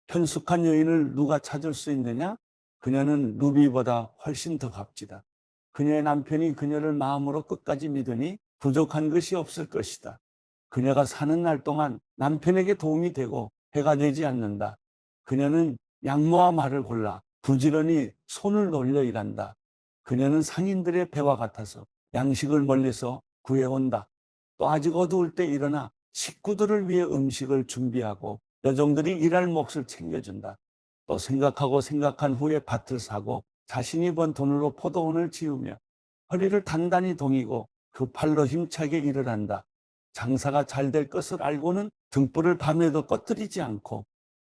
편숙한 여인을 누가 찾을 수 있느냐? 그녀는 루비보다 훨씬 더 값지다. 그녀의 남편이 그녀를 마음으로 끝까지 믿으니 부족한 것이 없을 것이다. 그녀가 사는 날 동안 남편에게 도움이 되고 해가 되지 않는다. 그녀는 양모와 말을 골라 부지런히 손을 놀려 일한다. 그녀는 상인들의 배와 같아서 양식을 멀리서 구해온다. 또 아직 어두울 때 일어나 식구들을 위해 음식을 준비하고 여종들이 일할 몫을 챙겨준다. 또 생각하고 생각한 후에 밭을 사고 자신이 번 돈으로 포도원을 지으며 허리를 단단히 동이고 그 팔로 힘차게 일을 한다. 장사가 잘 될 것을 알고는 등불을 밤에도 꺼뜨리지 않고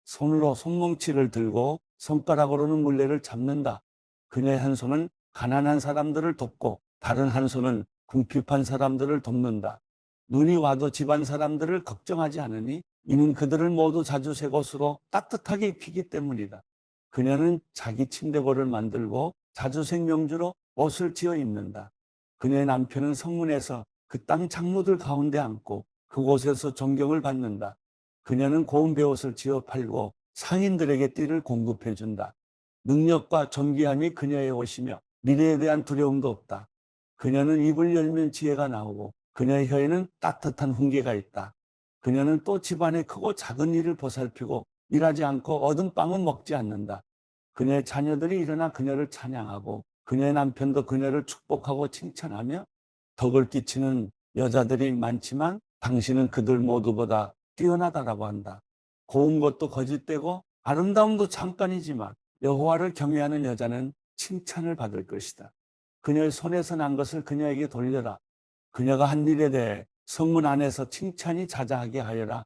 손으로 손뭉치를 들고 손가락으로는 물레를 잡는다. 그녀의 한 손은 가난한 사람들을 돕고 다른 한 손은 궁핍한 사람들을 돕는다. 눈이 와도 집안 사람들을 걱정하지 않으니 이는 그들을 모두 자주 새 곳으로 따뜻하게 입히기 때문이다. 그녀는 자기 침대고를 만들고 자주색 명주로 옷을 지어 입는다. 그녀의 남편은 성문에서 그 땅 장로들 가운데 앉고 그곳에서 존경을 받는다. 그녀는 고운 베옷을 지어 팔고 상인들에게 띠를 공급해 준다. 능력과 존귀함이 그녀의 옷이며 미래에 대한 두려움도 없다. 그녀는 입을 열면 지혜가 나오고 그녀의 혀에는 따뜻한 훈계가 있다. 그녀는 또 집안의 크고 작은 일을 보살피고 일하지 않고 얻은 빵은 먹지 않는다. 그녀의 자녀들이 일어나 그녀를 찬양하고 그녀의 남편도 그녀를 축복하고 칭찬하며 덕을 끼치는 여자들이 많지만 당신은 그들 모두보다 뛰어나다라고 한다. 고운 것도 거짓되고 아름다움도 잠깐이지만 여호와를 경외하는 여자는 칭찬을 받을 것이다. 그녀의 손에서 난 것을 그녀에게 돌려라. 그녀가 한 일에 대해 성문 안에서 칭찬이 자자하게 하여라.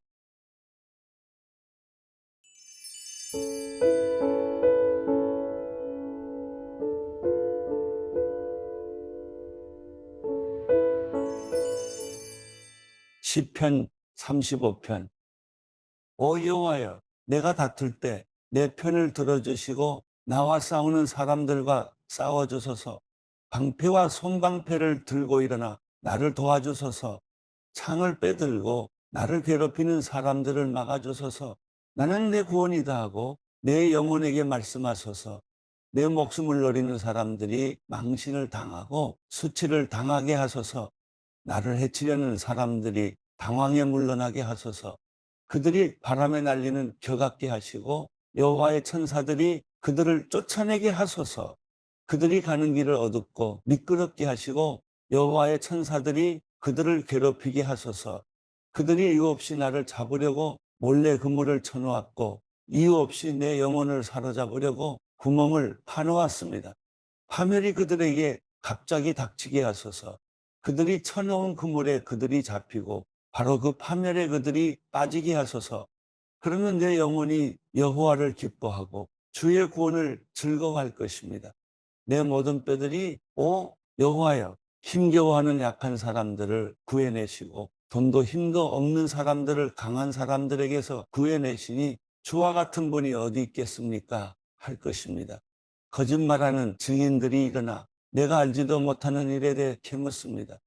시편 35편. 오 여호와여, 내가 다툴 때 내 편을 들어주시고 나와 싸우는 사람들과 싸워주소서. 방패와 손방패를 들고 일어나 나를 도와주소서. 창을 빼들고 나를 괴롭히는 사람들을 막아주소서. 나는 내 구원이다 하고 내 영혼에게 말씀하소서. 내 목숨을 노리는 사람들이 망신을 당하고 수치를 당하게 하소서. 나를 해치려는 사람들이 당황에 물러나게 하소서. 그들이 바람에 날리는 겨 같게 하시고 여호와의 천사들이 그들을 쫓아내게 하소서. 그들이 가는 길을 어둡고 미끄럽게 하시고 여호와의 천사들이 그들을 괴롭히게 하소서. 그들이 이유 없이 나를 잡으려고 몰래 그물을 쳐놓았고 이유 없이 내 영혼을 사로잡으려고 구멍을 파놓았습니다. 파멸이 그들에게 갑자기 닥치게 하소서. 그들이 쳐놓은 그물에 그들이 잡히고 바로 그 파멸에 그들이 빠지게 하소서. 그러면 내 영혼이 여호와를 기뻐하고 주의 구원을 즐거워할 것입니다. 내 모든 뼈들이 오 여호와여, 힘겨워하는 약한 사람들을 구해내시고 돈도 힘도 없는 사람들을 강한 사람들에게서 구해내시니 주와 같은 분이 어디 있겠습니까? 할 것입니다. 거짓말하는 증인들이 일어나 내가 알지도 못하는 일에 대해 캐묻습니다.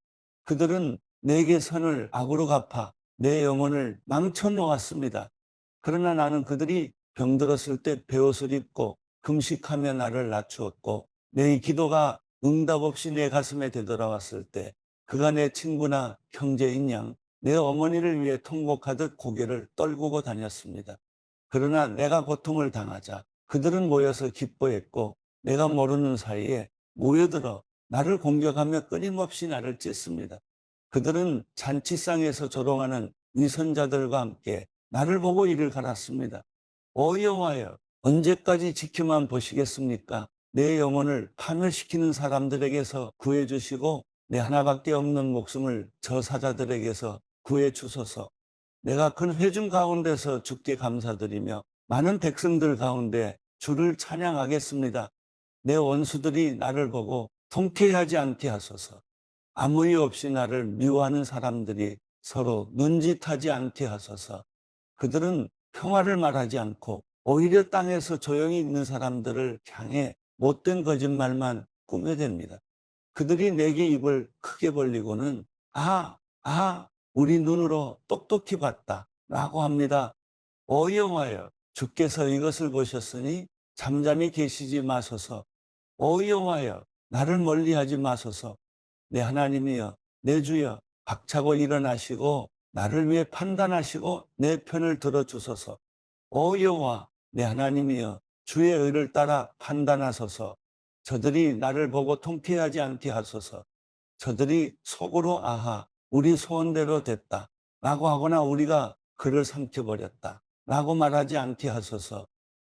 그들은 내게 선을 악으로 갚아 내 영혼을 망쳐 놓았습니다. 그러나 나는 그들이 병들었을 때 베옷을 입고 금식하며 나를 낮추었고 내 기도가 응답 없이 내 가슴에 되돌아왔을 때 그가 내 친구나 형제인 양 내 어머니를 위해 통곡하듯 고개를 떨구고 다녔습니다. 그러나 내가 고통을 당하자 그들은 모여서 기뻐했고 내가 모르는 사이에 모여들어 나를 공격하며 끊임없이 나를 찢습니다. 그들은 잔치상에서 조롱하는 위선자들과 함께 나를 보고 이를 갈았습니다. 오 여호와여, 언제까지 지켜만 보시겠습니까? 내 영혼을 파멸시키는 사람들에게서 구해주시고 내 하나밖에 없는 목숨을 저 사자들에게서 구해주소서. 내가 큰 회중 가운데서 주께 감사드리며 많은 백성들 가운데 주를 찬양하겠습니다. 내 원수들이 나를 보고 통쾌하지 않게 하소서. 아무 이유 없이 나를 미워하는 사람들이 서로 눈짓하지 않게 하소서. 그들은 평화를 말하지 않고 오히려 땅에서 조용히 있는 사람들을 향해 못된 거짓말만 꾸며댑니다. 그들이 내게 입을 크게 벌리고는 우리 눈으로 똑똑히 봤다 라고 합니다. 오 여호와여, 주께서 이것을 보셨으니 잠잠히 계시지 마소서. 오 여호와여, 나를 멀리하지 마소서. 내 하나님이여, 내 주여, 박차고 일어나시고 나를 위해 판단하시고 내 편을 들어주소서. 오 여호와, 내 하나님이여, 주의 의를 따라 판단하소서. 저들이 나를 보고 통쾌하지 않게 하소서. 저들이 속으로 아하, 우리 소원대로 됐다 라고 하거나 우리가 그를 삼켜버렸다 라고 말하지 않게 하소서.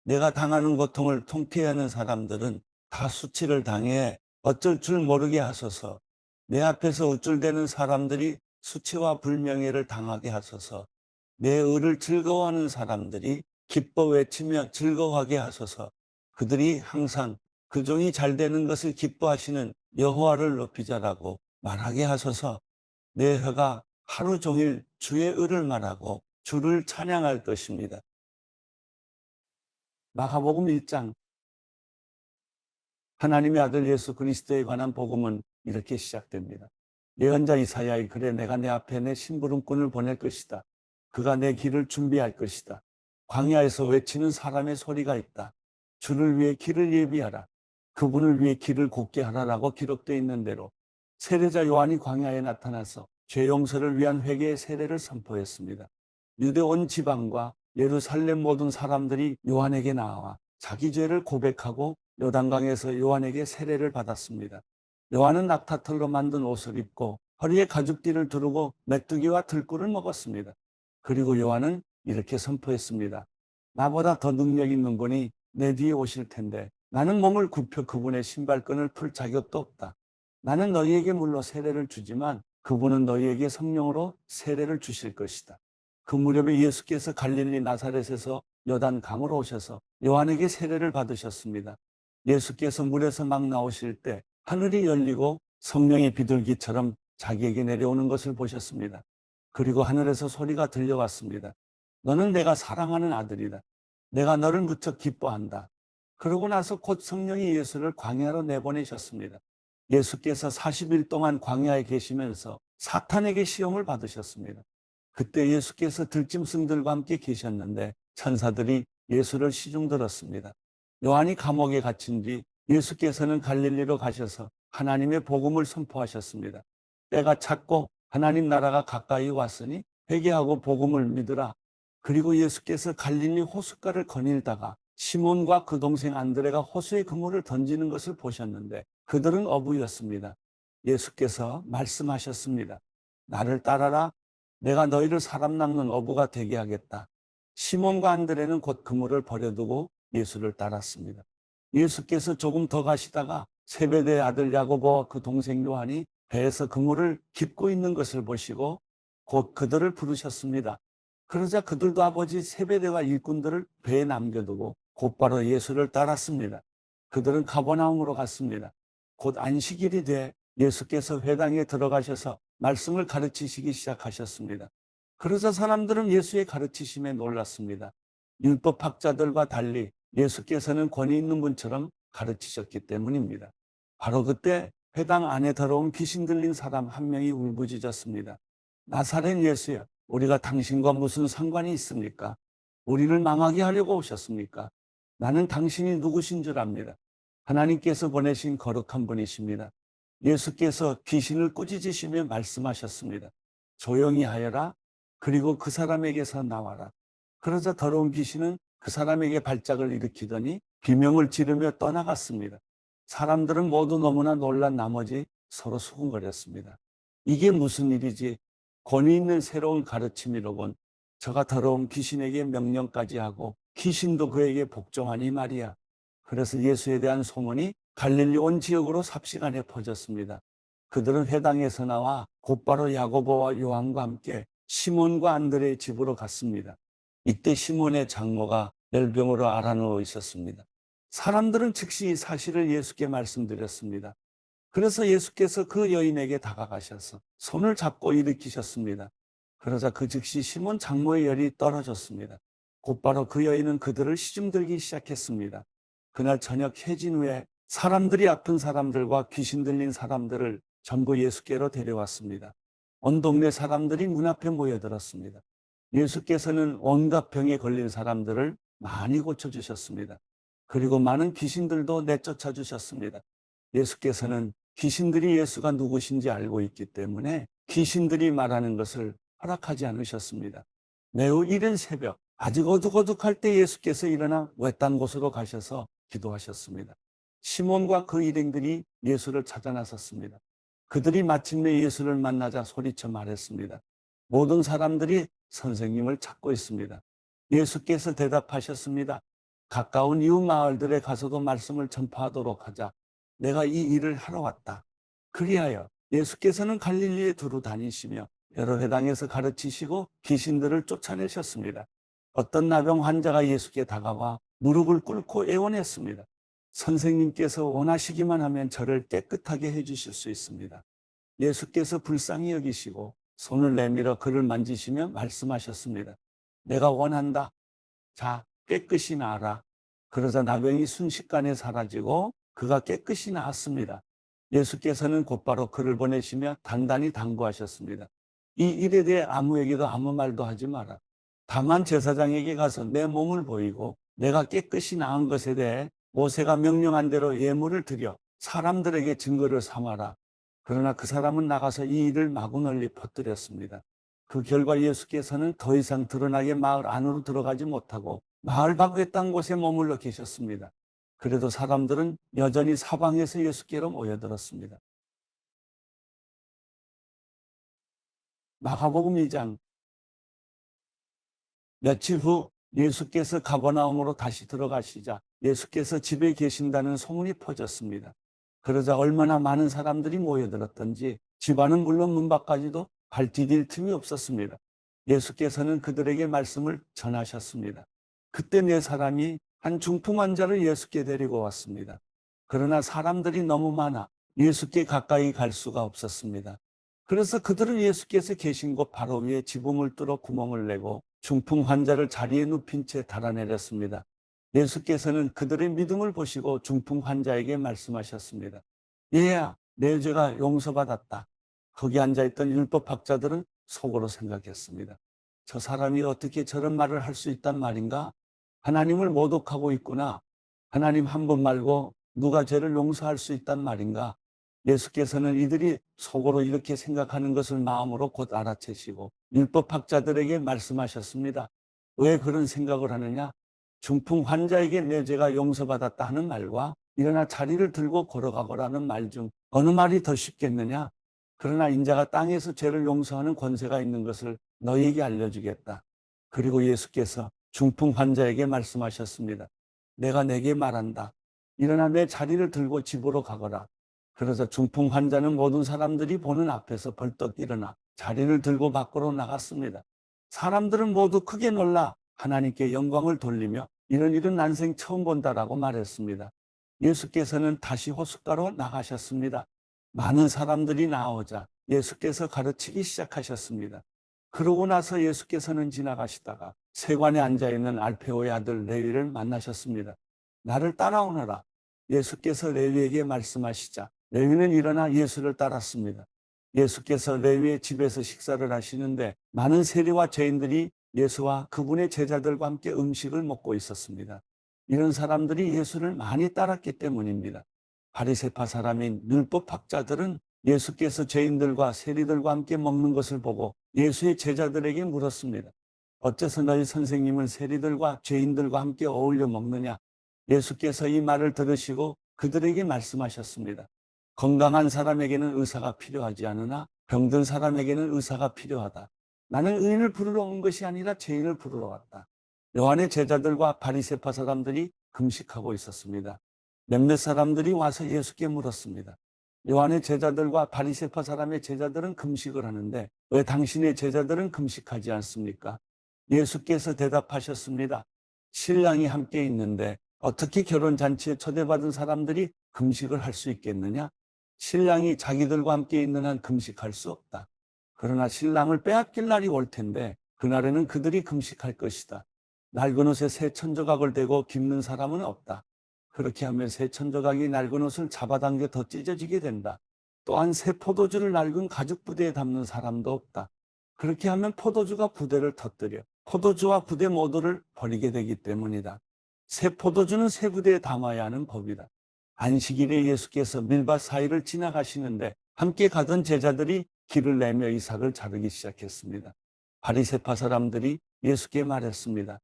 내가 당하는 고통을 통쾌해하는 사람들은 다 수치를 당해 어쩔 줄 모르게 하소서. 내 앞에서 우쭐대는 사람들이 수치와 불명예를 당하게 하소서. 내 의를 즐거워하는 사람들이 기뻐 외치며 즐거워하게 하소서. 그들이 항상 그 종이 잘 되는 것을 기뻐하시는 여호와를 높이자라고 말하게 하소서. 내 혀가 하루 종일 주의 의를 말하고 주를 찬양할 것입니다. 마가복음 1장, 하나님의 아들 예수 그리스도에 관한 복음은 이렇게 시작됩니다. 예언자 이사야의 글에 내가 내 앞에 내 심부름꾼을 보낼 것이다. 그가 내 길을 준비할 것이다. 광야에서 외치는 사람의 소리가 있다. 주를 위해 길을 예비하라. 그분을 위해 길을 곱게 하라라고 기록되어 있는 대로 세례자 요한이 광야에 나타나서 죄 용서를 위한 회개의 세례를 선포했습니다. 유대 온 지방과 예루살렘 모든 사람들이 요한에게 나와 자기 죄를 고백하고 요단강에서 요한에게 세례를 받았습니다. 요한은 낙타털로 만든 옷을 입고 허리에 가죽띠를 두르고 메뚜기와 들꿀을 먹었습니다. 그리고 요한은 이렇게 선포했습니다. 나보다 더 능력 있는 분이 내 뒤에 오실 텐데 나는 몸을 굽혀 그분의 신발끈을 풀 자격도 없다. 나는 너희에게 물로 세례를 주지만 그분은 너희에게 성령으로 세례를 주실 것이다. 그 무렵에 예수께서 갈릴리 나사렛에서 요단 강으로 오셔서 요한에게 세례를 받으셨습니다. 예수께서 물에서 막 나오실 때 하늘이 열리고 성령의 비둘기처럼 자기에게 내려오는 것을 보셨습니다. 그리고 하늘에서 소리가 들려왔습니다. 너는 내가 사랑하는 아들이다. 내가 너를 무척 기뻐한다. 그러고 나서 곧 성령이 예수를 광야로 내보내셨습니다. 예수께서 40일 동안 광야에 계시면서 사탄에게 시험을 받으셨습니다. 그때 예수께서 들짐승들과 함께 계셨는데 천사들이 예수를 시중들었습니다. 요한이 감옥에 갇힌 뒤 예수께서는 갈릴리로 가셔서 하나님의 복음을 선포하셨습니다. 때가 찼고 하나님 나라가 가까이 왔으니 회개하고 복음을 믿으라. 그리고 예수께서 갈릴리 호숫가를 거닐다가 시몬과 그 동생 안드레가 호수에 그물을 던지는 것을 보셨는데 그들은 어부였습니다. 예수께서 말씀하셨습니다. 나를 따라라. 내가 너희를 사람 낚는 어부가 되게 하겠다. 시몬과 안드레는 곧 그물을 버려두고 예수를 따랐습니다. 예수께서 조금 더 가시다가 세베대의 아들 야고보와 그 동생 요한이 배에서 그물을 깁고 있는 것을 보시고 곧 그들을 부르셨습니다. 그러자 그들도 아버지 세베대와 일꾼들을 배에 남겨두고 곧바로 예수를 따랐습니다. 그들은 가버나움으로 갔습니다. 곧 안식일이 돼 예수께서 회당에 들어가셔서 말씀을 가르치시기 시작하셨습니다. 그러자 사람들은 예수의 가르치심에 놀랐습니다. 율법학자들과 달리 예수께서는 권위 있는 분처럼 가르치셨기 때문입니다. 바로 그때 회당 안에 들어온 귀신 들린 사람 한 명이 울부짖었습니다. 나사렛 예수여, 우리가 당신과 무슨 상관이 있습니까? 우리를 망하게 하려고 오셨습니까? 나는 당신이 누구신 줄 압니다. 하나님께서 보내신 거룩한 분이십니다. 예수께서 귀신을 꾸짖으시며 말씀하셨습니다. 조용히 하여라. 그리고 그 사람에게서 나와라. 그러자 더러운 귀신은 그 사람에게 발작을 일으키더니 비명을 지르며 떠나갔습니다. 사람들은 모두 너무나 놀란 나머지 서로 수군거렸습니다. 이게 무슨 일이지? 권위 있는 새로운 가르침이로군. 저가 더러운 귀신에게 명령까지 하고 귀신도 그에게 복종하니 말이야. 그래서 예수에 대한 소문이 갈릴리 온 지역으로 삽시간에 퍼졌습니다. 그들은 회당에서 나와 곧바로 야고보와 요한과 함께 시몬과 안드레의 집으로 갔습니다. 이때 시몬의 장모가 열병으로 앓아누워 있었습니다. 사람들은 즉시 이 사실을 예수께 말씀드렸습니다. 그래서 예수께서 그 여인에게 다가가셔서 손을 잡고 일으키셨습니다. 그러자 그 즉시 시몬 장모의 열이 떨어졌습니다. 곧바로 그 여인은 그들을 시중들기 시작했습니다. 그날 저녁 해진 후에 사람들이 아픈 사람들과 귀신 들린 사람들을 전부 예수께로 데려왔습니다. 온 동네 사람들이 문 앞에 모여들었습니다. 예수께서는 온갖 병에 걸린 사람들을 많이 고쳐주셨습니다. 그리고 많은 귀신들도 내쫓아 주셨습니다. 예수께서는 귀신들이 예수가 누구신지 알고 있기 때문에 귀신들이 말하는 것을 허락하지 않으셨습니다. 매우 이른 새벽, 아직 어둑어둑할 때 예수께서 일어나 외딴 곳으로 가셔서 기도하셨습니다. 시몬과 그 일행들이 예수를 찾아 나섰습니다. 그들이 마침내 예수를 만나자 소리쳐 말했습니다. 모든 사람들이 선생님을 찾고 있습니다. 예수께서 대답하셨습니다. 가까운 이웃 마을들에 가서도 말씀을 전파하도록 하자. 내가 이 일을 하러 왔다. 그리하여 예수께서는 갈릴리에 두루 다니시며 여러 회당에서 가르치시고 귀신들을 쫓아내셨습니다. 어떤 나병 환자가 예수께 다가와 무릎을 꿇고 애원했습니다. 선생님께서 원하시기만 하면 저를 깨끗하게 해주실 수 있습니다. 예수께서 불쌍히 여기시고 손을 내밀어 그를 만지시며 말씀하셨습니다. 내가 원한다. 자, 깨끗이 나아라. 그러자 나병이 순식간에 사라지고 그가 깨끗이 나았습니다. 예수께서는 곧바로 그를 보내시며 단단히 당부하셨습니다. 이 일에 대해 아무에게도 아무 말도 하지 마라. 다만 제사장에게 가서 내 몸을 보이고 내가 깨끗이 나은 것에 대해 모세가 명령한 대로 예물을 드려 사람들에게 증거를 삼아라. 그러나 그 사람은 나가서 이 일을 마구 널리 퍼뜨렸습니다. 그 결과 예수께서는 더 이상 드러나게 마을 안으로 들어가지 못하고 마을 밖 외딴 곳에 머물러 계셨습니다. 그래도 사람들은 여전히 사방에서 예수께로 모여들었습니다. 마가복음 2장. 며칠 후 예수께서 가버나움으로 다시 들어가시자 예수께서 집에 계신다는 소문이 퍼졌습니다. 그러자 얼마나 많은 사람들이 모여들었던지 집 안은 물론 문 밖까지도 발 디딜 틈이 없었습니다. 예수께서는 그들에게 말씀을 전하셨습니다. 그때 네 사람이 한 중풍 환자를 예수께 데리고 왔습니다. 그러나 사람들이 너무 많아 예수께 가까이 갈 수가 없었습니다. 그래서 그들은 예수께서 계신 곳 바로 위에 지붕을 뚫어 구멍을 내고 중풍 환자를 자리에 눕힌 채 달아내렸습니다. 예수께서는 그들의 믿음을 보시고 중풍 환자에게 말씀하셨습니다. 얘야, 내 죄가 용서받았다. 거기 앉아있던 율법학자들은 속으로 생각했습니다. 저 사람이 어떻게 저런 말을 할 수 있단 말인가? 하나님을 모독하고 있구나. 하나님 한 분 말고 누가 죄를 용서할 수 있단 말인가? 예수께서는 이들이 속으로 이렇게 생각하는 것을 마음으로 곧 알아채시고 율법학자들에게 말씀하셨습니다. 왜 그런 생각을 하느냐? 중풍 환자에게 내 죄가 용서받았다 하는 말과 일어나 자리를 들고 걸어가거라는 말 중 어느 말이 더 쉽겠느냐? 그러나 인자가 땅에서 죄를 용서하는 권세가 있는 것을 너희에게 알려주겠다. 그리고 예수께서 중풍 환자에게 말씀하셨습니다. 내가 내게 말한다. 일어나 내 자리를 들고 집으로 가거라. 그래서 중풍 환자는 모든 사람들이 보는 앞에서 벌떡 일어나 자리를 들고 밖으로 나갔습니다. 사람들은 모두 크게 놀라 하나님께 영광을 돌리며 이런 일은 난생 처음 본다라고 말했습니다. 예수께서는 다시 호숫가로 나가셨습니다. 많은 사람들이 나오자 예수께서 가르치기 시작하셨습니다. 그러고 나서 예수께서는 지나가시다가 세관에 앉아있는 알페오의 아들 레위를 만나셨습니다. 나를 따라오너라. 예수께서 레위에게 말씀하시자 레위는 일어나 예수를 따랐습니다. 예수께서 레위의 집에서 식사를 하시는데 많은 세리와 죄인들이 예수와 그분의 제자들과 함께 음식을 먹고 있었습니다. 이런 사람들이 예수를 많이 따랐기 때문입니다. 바리새파 사람인 율법학자들은 예수께서 죄인들과 세리들과 함께 먹는 것을 보고 예수의 제자들에게 물었습니다. 어째서 너희 선생님은 세리들과 죄인들과 함께 어울려 먹느냐? 예수께서 이 말을 들으시고 그들에게 말씀하셨습니다. 건강한 사람에게는 의사가 필요하지 않으나 병든 사람에게는 의사가 필요하다. 나는 의인을 부르러 온 것이 아니라 죄인을 부르러 왔다. 요한의 제자들과 바리새파 사람들이 금식하고 있었습니다. 몇몇 사람들이 와서 예수께 물었습니다. 요한의 제자들과 바리새파 사람의 제자들은 금식을 하는데 왜 당신의 제자들은 금식하지 않습니까? 예수께서 대답하셨습니다. 신랑이 함께 있는데 어떻게 결혼잔치에 초대받은 사람들이 금식을 할 수 있겠느냐? 신랑이 자기들과 함께 있는 한 금식할 수 없다. 그러나 신랑을 빼앗길 날이 올 텐데 그날에는 그들이 금식할 것이다. 낡은 옷에 새 천조각을 대고 깁는 사람은 없다. 그렇게 하면 새 천조각이 낡은 옷을 잡아당겨 더 찢어지게 된다. 또한 새 포도주를 낡은 가죽 부대에 담는 사람도 없다. 그렇게 하면 포도주가 부대를 터뜨려 포도주와 구대 모두를 버리게 되기 때문이다. 새 포도주는 새 구대에 담아야 하는 법이다. 안식일에 예수께서 밀밭 사이를 지나가시는데 함께 가던 제자들이 길을 내며 이삭을 자르기 시작했습니다. 바리새파 사람들이 예수께 말했습니다.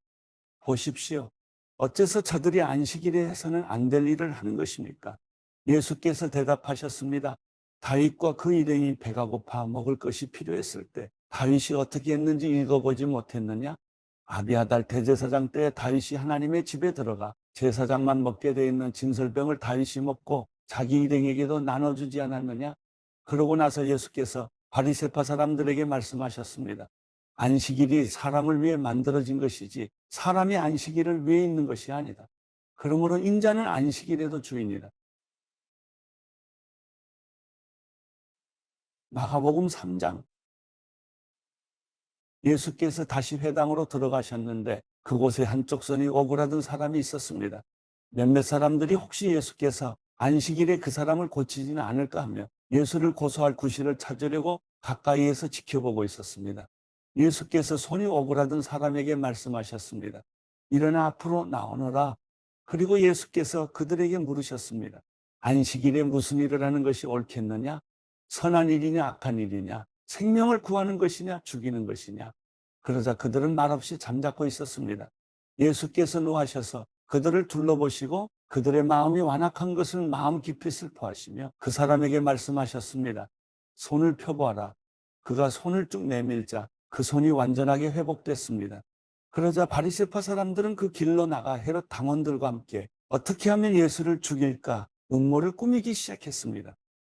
보십시오. 어째서 저들이 안식일에 해서는 안 될 일을 하는 것입니까? 예수께서 대답하셨습니다. 다윗과 그 일행이 배가 고파 먹을 것이 필요했을 때 다윗이 어떻게 했는지 읽어보지 못했느냐? 아비아달 대제사장 때 다윗이 하나님의 집에 들어가 제사장만 먹게 돼 있는 진설병을 다윗이 먹고 자기 일행에게도 나눠주지 않았느냐? 그러고 나서 예수께서 바리새파 사람들에게 말씀하셨습니다. 안식일이 사람을 위해 만들어진 것이지 사람이 안식일을 위해 있는 것이 아니다. 그러므로 인자는 안식일에도 주인이다. 마가복음 3장. 예수께서 다시 회당으로 들어가셨는데 그곳에 한쪽 손이 오그라든 사람이 있었습니다. 몇몇 사람들이 혹시 예수께서 안식일에 그 사람을 고치지는 않을까 하며 예수를 고소할 구실을 찾으려고 가까이에서 지켜보고 있었습니다. 예수께서 손이 오그라든 사람에게 말씀하셨습니다. 일어나 앞으로 나오너라. 그리고 예수께서 그들에게 물으셨습니다. 안식일에 무슨 일을 하는 것이 옳겠느냐? 선한 일이냐 악한 일이냐? 생명을 구하는 것이냐 죽이는 것이냐? 그러자 그들은 말없이 잠자코 있었습니다. 예수께서 노하셔서 그들을 둘러보시고 그들의 마음이 완악한 것을 마음 깊이 슬퍼하시며 그 사람에게 말씀하셨습니다. 손을 펴보아라. 그가 손을 쭉 내밀자 그 손이 완전하게 회복됐습니다. 그러자 바리새파 사람들은 그 길로 나가 헤롯 당원들과 함께 어떻게 하면 예수를 죽일까 음모를 꾸미기 시작했습니다.